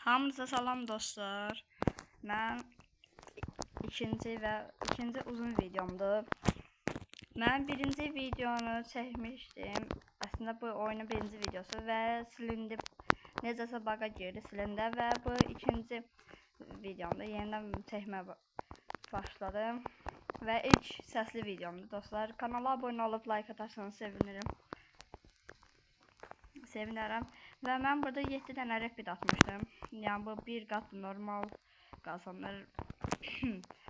Hamınıza salam dostlar. Mən ikinci uzun videomdur. Mən birinci videonu çəkmişdim. Əslində bu oyunun birinci videosu və silindi. Necəsə baga girdi, silindi və bu ikinci videomda yenidən çəkməyə başladım. Və ilk səsli videomdur dostlar. Kanala abunə olub like atarsanız sevinirim. Sevinərəm. Və mən burada 7 dənə repeat atmışdım. Yəni bu bir qat normal qazanır.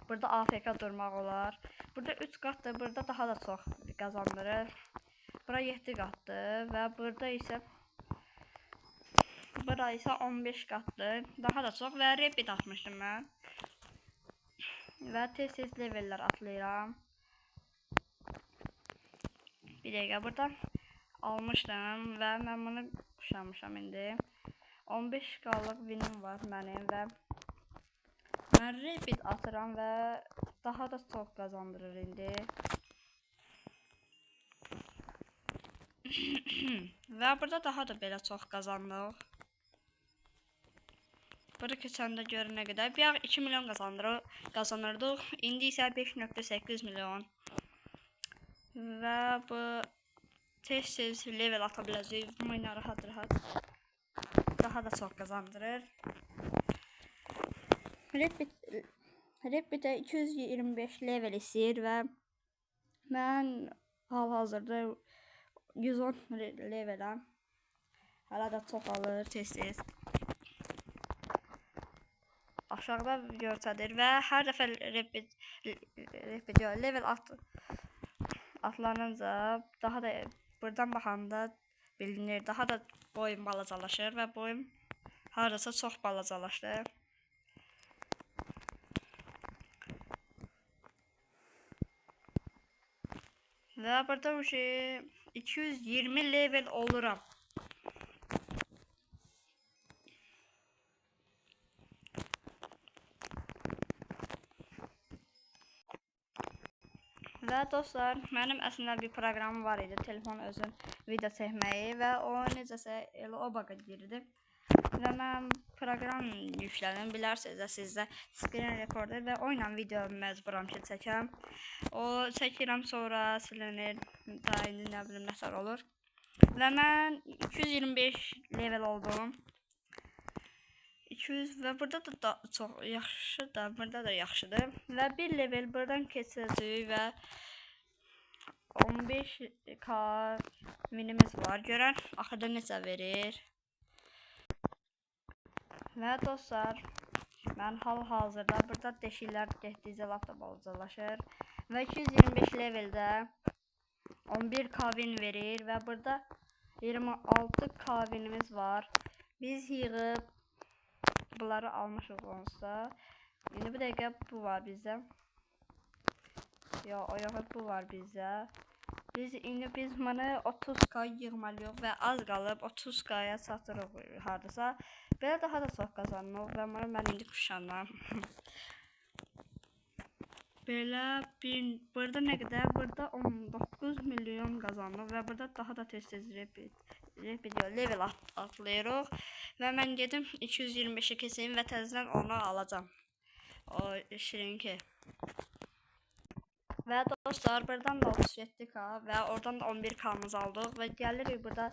Burada AFK durmaq olar. Burada 3 qatdır. Burada daha da çox qazandırır. Bura 7 qatdır və burada isə 15 qatdır. Daha da çox və repeat atmışdım mən. Və tez levellər atlayıram. Bir dəqiqə burada almışdım və mən bunu quşamışam indi. 15K'lıq winim var mənim və mən repeat atıram və daha da çox qazandırır indi. Və burada daha da belə çox qazandıq. Burada keçəndə görün nə qədər. Bir 2 milyon qazanırdıq. İndi isə 5.8 milyon. Və bu tez level ata biləcəyik. Bunu rahat daha da çox qazandırır. Repeat'e 225 level istəyir və mən hal-hazırda 110 leveləm. Hala da çox alır tez. Aşağıda görsədir və hər dəfə repeat level atlanınca daha da buradan baxanda bilinir, daha da boyum balacalaşır və boyum hardasa çox balacalaşdı. Və burada 220 level oluram. Və dostlar, mənim əslində bir proqramım var idi, telefon özün video çəkməyi və o necəsə elə o baqa girdi. Və mən proqram yüklədim, bilərsiniz də sizdə screen recorder və o ilə video məcburam ki çəkəm. O çəkirəm, sonra silinir, daha indi nə bilim nəsə olur. Və mən 225 level oldum. 200 və burada da çox yaxşı da, burada da yaxşıdır. Və bir level buradan keçəcəyik və 15K minimiz var. Görən axırda necə verir. Və dostlar, mən hal-hazırda burada deşiklər getdikcə lap da balacalaşır. Və 225 leveldə 11K win verir və burada 26K winimiz var. Biz yığıb bunları almışıq onsa. İndi bir dəqiqə bu var bizdə. Yox, bu var bizdə. Biz bunu 30K yığmalıyıq və az qalıb 30K'ya satırıq hardasa. Belə daha da çox qazanırıq və mən indi quşanam. Belə burada nə qədər? Burada 19 milyon qazanırıq və burada daha da tez level atlayırıq. Və mən gedim 225'e keseyim və təzədən onu alacağım. O şirinki. Və dostlar, buradan da 37K və oradan da 11K'mız aldıq və gəlirik burada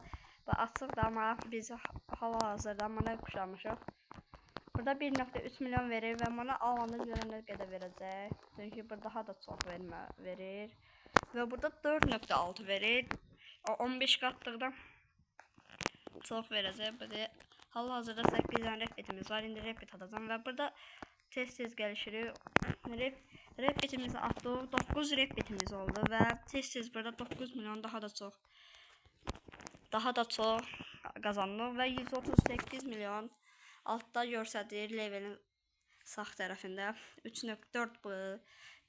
açıq da, amma biz hal-hazırda bunu quşamışıq. Burada 1.3 milyon verir və bunu alanda görə nə qədər verəcək. Çünki burada daha da çox verir. Və burada 4.6 verir. O 15 qatlıqdan çox verəcək. Burada hal-hazırda 8 dənə repeatimiz var. İndi repeat atacağım və burada tez gəlişirik. Repeatimizi atdıq. 9 repeatimiz oldu və tez burada 9 milyon daha da çox qazanırıq və 138 milyon altda görsədir levelin sağ tərəfində 3.4 bu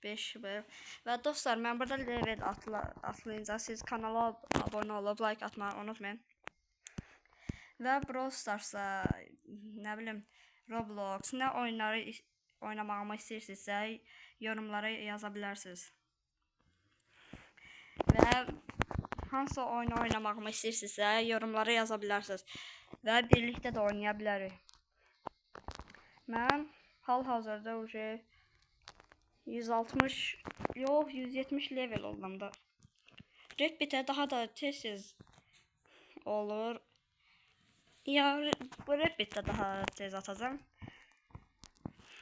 5 bu. Və dostlar, mən burada level atlayınca siz kanala abunə olub like atmağı unutmayın. Və Brawl Stars'a, nə bilim, Roblox, nə oyunları oynamağımı istəyirsinizsə yorumlara yaza bilərsiniz. Və hansı oyunu oynamağımı istəyirsinizsə yorumlara yaza bilərsiniz və birlikdə də oynaya bilərik. Mən hal-hazırda uje 160, yox 170 level oldum da. Reddit'e daha da tez olur. Ya bu Reddit'te daha tez atacağım.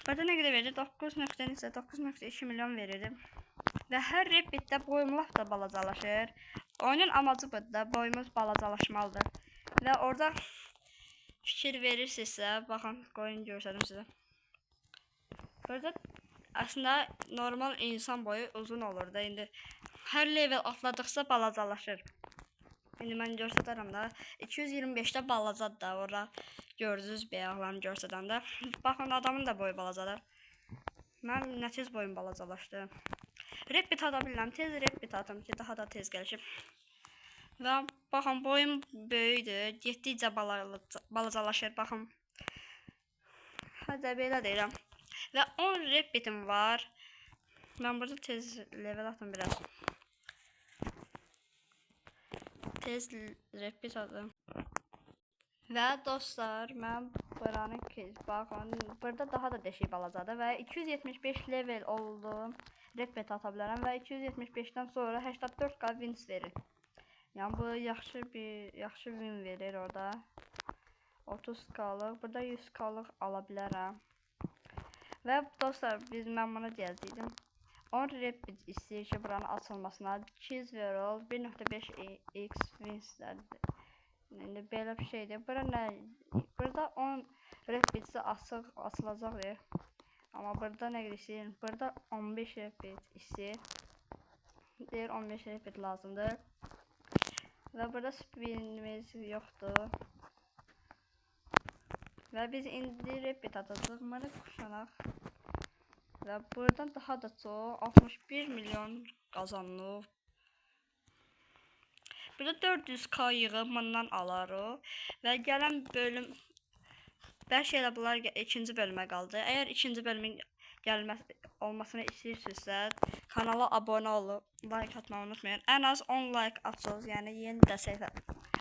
Burada ne kadar verir? 9.2 milyon verirdim. Ve her Reddit'te boyum laf da balacalaşır. Oyunun amacı burada boyumuz balacalaşmalıdır. Ve orada fikir verirsinizsə, baxın, qoyun görsədim sizə. Burada aslında normal insan boyu uzun olur da, indi her level atladıqsa balacalaşır. İndi mən göstərərəm də 225'də balacadır da, orada gördünüz beyazlarını göstərəndə. Baxın, adamın da boyu balacadır. Mən nə tez boyum balacalaşdı. Reddit ata bilirəm, tez Reddit atım ki daha da tez gəlişib. Və baxın, boyum böyükdür, getdikcə balacalaşır, baxın. Hədə belə deyirəm. Və 10 Redditim var. Mən burada tez level atım biraz. Tez Reddit atım. Və dostlar, mən buranı baxın, burada daha da deşik balacadır və 275 level oldum. Reddit ata bilərəm və 275'dən sonra 84k wins verir. Yəni bu yaxşı win verir orada. 30k'lıq, burada 100k'lıq ala bilərəm. Və dostlar, mən bunu deyəcəydim. 10 Reddit istəyir ki, buranın açılmasına. Cheese World 1.5x winslərdir. İndi belə bir şeydir. Burada 10 Reddit'si açılacaq deyir. Amma burada nə istəyir? Burada 15 Reddit istəyir. Deyir 15 Reddit lazımdır. Və burada spinimiz yoxdur. Və biz indi Reddit atacağıq. Mənə kuşanaq. Və buradan daha da çox 61 milyon qazanılıb. Burada 400k yığıb bundan alarıq. Və gələn bölüm, bəlkə elə bunlar ikinci bölümə qaldı. Əgər ikinci bölümün olmasını istəyirsinizsə, kanala abunə olub, like atmayı unutmayın. Ən az 10 like atsınız, yəni yeni də səhifə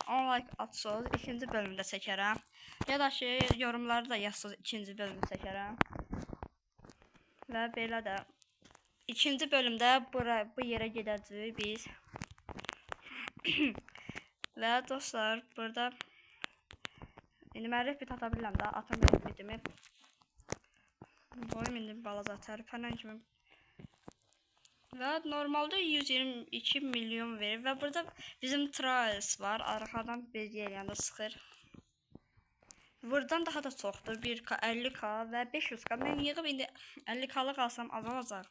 10 like atsınız, ikinci bölümdə çəkərəm. Ya da ki, yorumları da yazsınız, ikinci bölümü çəkərəm. Və belə də ikinci bölümdə bu yerə gedəcəyik biz. Və dostlar, burada indi mən Reddit ata bilirəm də, atam Redditimi. Boyum indi balaca tərpənən kimi. Və normalda 122 milyon verir və burada bizim trials var, arxadan biz yeriyəndə sıxır. Buradan daha da çoxdur, 1k, 50k və 500k. Mən yığıb indi 50k'lıq alsam az olacaq.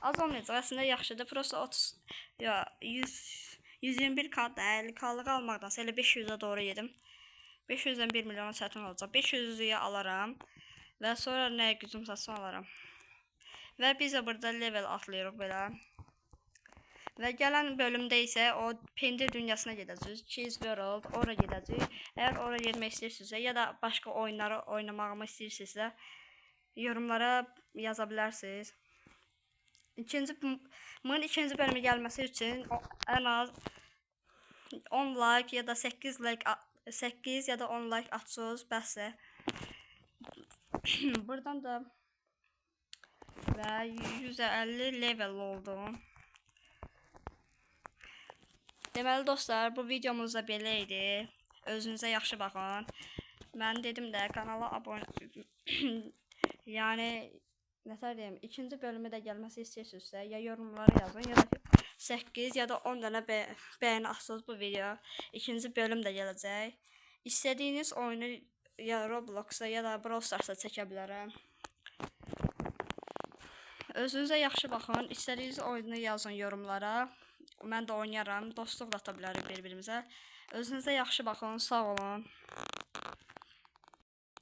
Az olmayacaq, əslində yaxşıdır, prosta 121k da 50k'lıq almaqdansa elə 500'ə doğru yedim. 500'dən 1 milyona çətin olacaq. 500'lüyə alaram və sonra nəyə gücüm çatsın alaram. Və biz də burada level atlayırıq belə. Və gələn bölümdə isə o pendir dünyasına gedəcəyik. Cheese World, ora gedəcəyik. Əgər ora getmək istəyirsinizsə ya da başqa oyunları oynamağımı istəyirsinizsə yorumlara yaza bilərsiniz. Bunun ikinci bölümü gəlməsi üçün ən az 10 like ya da 8 ya da 10 like atsınız, bəsdir. Buradan da və 150 level oldum. Deməli dostlar, bu videomuz da belə idi. Özünüzə yaxşı baxın. Mən dedim də kanala abunə yəni nətər deyim, ikinci bölümü də gəlməsi istəyirsinizsə ya yorumlara yazın ya da 8 ya da 10 dənə bəyəni atsınız bu video. İkinci bölüm də gələcək. İstədiyiniz oyunu ya Roblox'a ya da Brawl Stars'a çəkə bilərəm. Özünüzə yaxşı baxın. İstədiyiniz oyunu yazın yorumlara. Mən də oynayaram. Dostluq da ata bilərik bir-birimizə. Özünüzə yaxşı baxın. Sağ olun.